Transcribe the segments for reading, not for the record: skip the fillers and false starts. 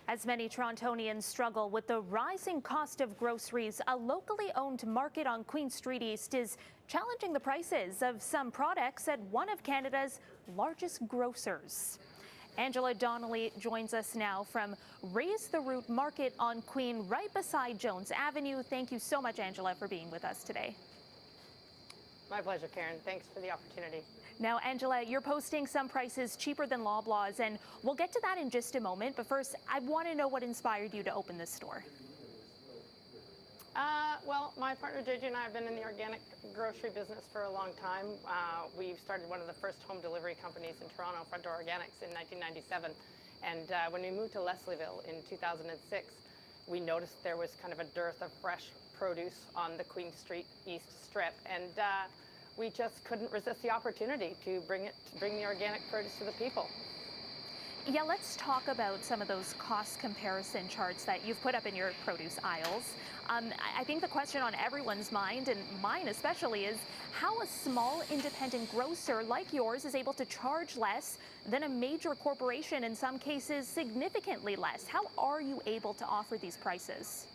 As many Torontonians struggle with the rising cost of groceries, a locally owned market on Queen Street East is challenging the prices of some products at one of Canada's largest grocers. Angela Donnelly joins us now from Raise the Root Market on Queen, right beside Jones Avenue. Thank you so much, Angela, for being with us today. My pleasure, Karen. Thanks for the opportunity. Now, Angela, you're posting some prices cheaper than Loblaws, and we'll get to that in just a moment. But first, I want to know what inspired you to open this store. Well, my partner JJ and I have been in the organic grocery business for a long time. We started one of the first home delivery companies in Toronto, Front Door Organics, in 1997. And when we moved to Leslieville in 2006, we noticed there was kind of a dearth of fresh produce on the Queen Street East strip. And we just couldn't resist the opportunity to bring the organic produce to the people. Yeah, let's talk about some of those cost comparison charts that you've put up in your produce aisles. I think the question on everyone's mind, and mine especially, is how a small independent grocer like yours is able to charge less than a major corporation, in some cases significantly less. How are you able to offer these prices?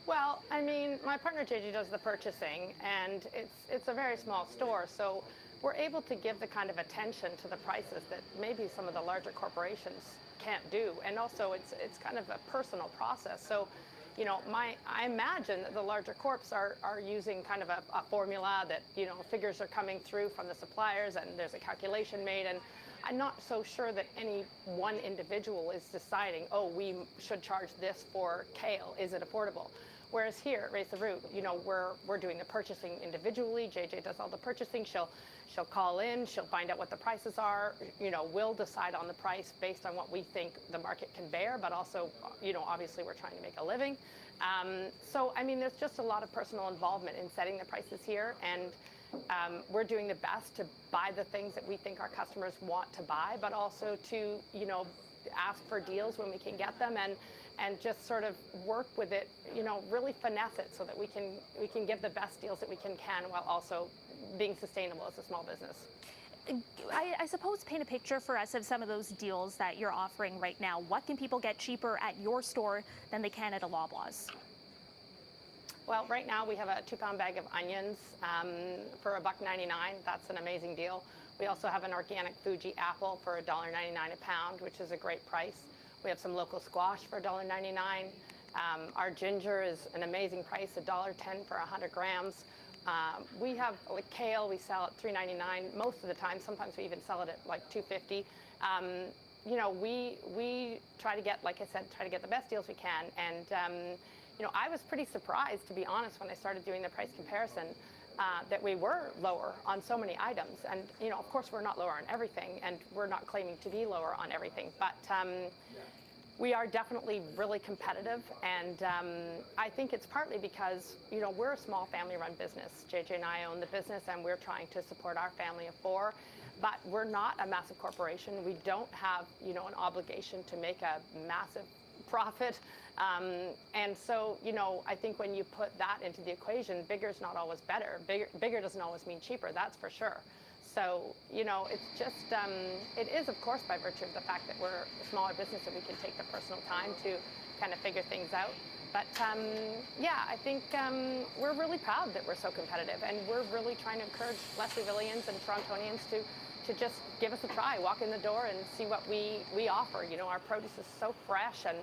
Well, I mean, my partner JJ does the purchasing, and it's a very small store, so we're able to give the kind of attention to the prices that maybe some of the larger corporations can't do. And also, it's kind of a personal process. So, you know, I imagine that the larger corps are using kind of a formula that, you know, figures are coming through from the suppliers, and there's a calculation made. And I'm not so sure that any one individual is deciding, oh, we should charge this for kale. Is it affordable? Whereas here at Raise the Root, you know, we're doing the purchasing individually. JJ does all the purchasing. She'll call in, she'll find out what the prices are. You know, we'll decide on the price based on what we think the market can bear, but also, you know, obviously we're trying to make a living. So, I mean, there's just a lot of personal involvement in setting the prices here, and we're doing the best to buy the things that we think our customers want to buy, but also to, you know, ask for deals when we can get them, and just sort of work with it, you know, really finesse it so that we can give the best deals that we can while also being sustainable as a small business. I suppose paint a picture for us of some of those deals that you're offering right now. What can people get cheaper at your store than they can at a Loblaws? Well, right now we have a 2-pound bag of onions for $1.99. That's an amazing deal. We also have an organic Fuji apple for $1.99 a pound, which is a great price. We have some local squash for $1.99. Our ginger is an amazing price, $1.10 for 100 grams. We have like kale, we sell at $3.99 most of the time. Sometimes we even sell it at like $2.50. You know, we try to get, like I said, try to get the best deals we can. And you know, I was pretty surprised, to be honest, when I started doing the price comparison, that we were lower on so many items. And, you know, of course, we're not lower on everything, and we're not claiming to be lower on everything. But we are definitely really competitive. And I think it's partly because, you know, we're a small family-run business. JJ and I own the business, and we're trying to support our family of 4. But we're not a massive corporation. We don't have, you know, an obligation to make a massive profit. And so, you know, I think when you put that into the equation, bigger is not always better. Bigger doesn't always mean cheaper, that's for sure. So, you know, it's just, it is, of course, by virtue of the fact that we're a smaller business and we can take the personal time to kind of figure things out. But yeah, I think we're really proud that we're so competitive, and we're really trying to encourage Leslievilleans and Torontonians to just give us a try, walk in the door and see what we offer. You know, our produce is so fresh, and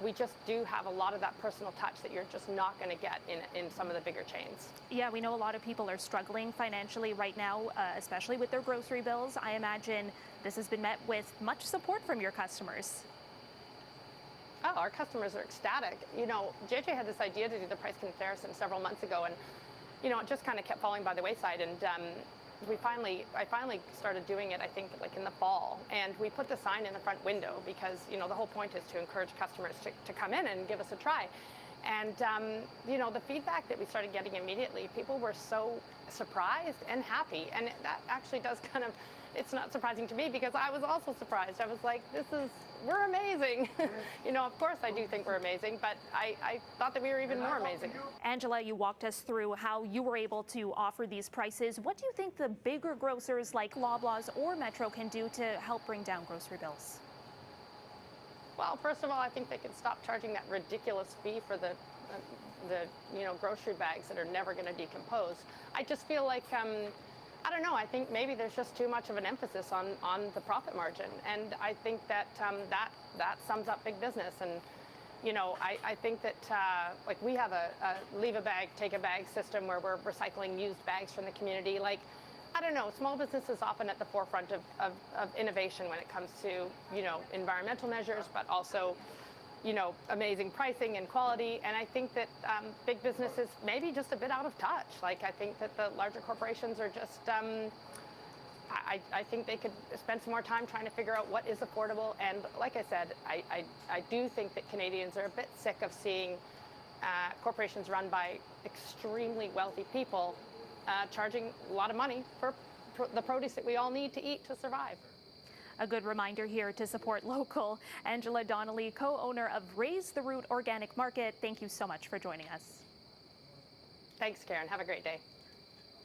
we just do have a lot of that personal touch that you're just not going to get in some of the bigger chains. Yeah, we know a lot of people are struggling financially right now, especially with their grocery bills. I imagine this has been met with much support from your customers. Oh, our customers are ecstatic. You know, JJ had this idea to do the price comparison several months ago, and, you know, it just kind of kept falling by the wayside. And I finally started doing it, I think, like in the fall, and we put the sign in the front window because, you know, the whole point is to encourage customers to come in and give us a try. And, you know, the feedback that we started getting immediately, people were so surprised and happy. And that actually does kind of, it's not surprising to me because I was also surprised. I was like, we're amazing. You know, of course I do think we're amazing, but I thought that we were even more amazing. Angela, you walked us through how you were able to offer these prices. What do you think the bigger grocers like Loblaws or Metro can do to help bring down grocery bills? Well, Well, first of all, I think they could stop charging that ridiculous fee for the grocery bags that are never going to decompose. I just feel like I don't know. I think maybe there's just too much of an emphasis on the profit margin, and I think that that sums up big business. And I think that like we have a leave a bag, take a bag system where we're recycling used bags from the community. Like, I don't know, small business is often at the forefront of innovation when it comes to environmental measures, but also amazing pricing and quality. And I think that big business is maybe just a bit out of touch. Like, I think that the larger corporations are just, I think they could spend some more time trying to figure out what is affordable. And like I said, I do think that Canadians are a bit sick of seeing corporations run by extremely wealthy people charging a lot of money for the produce that we all need to eat to survive. A good reminder here to support local. Angela Donnelly, co-owner of Raise the Root Organic Market, thank you so much for joining us. Thanks, Karen. Have a great day.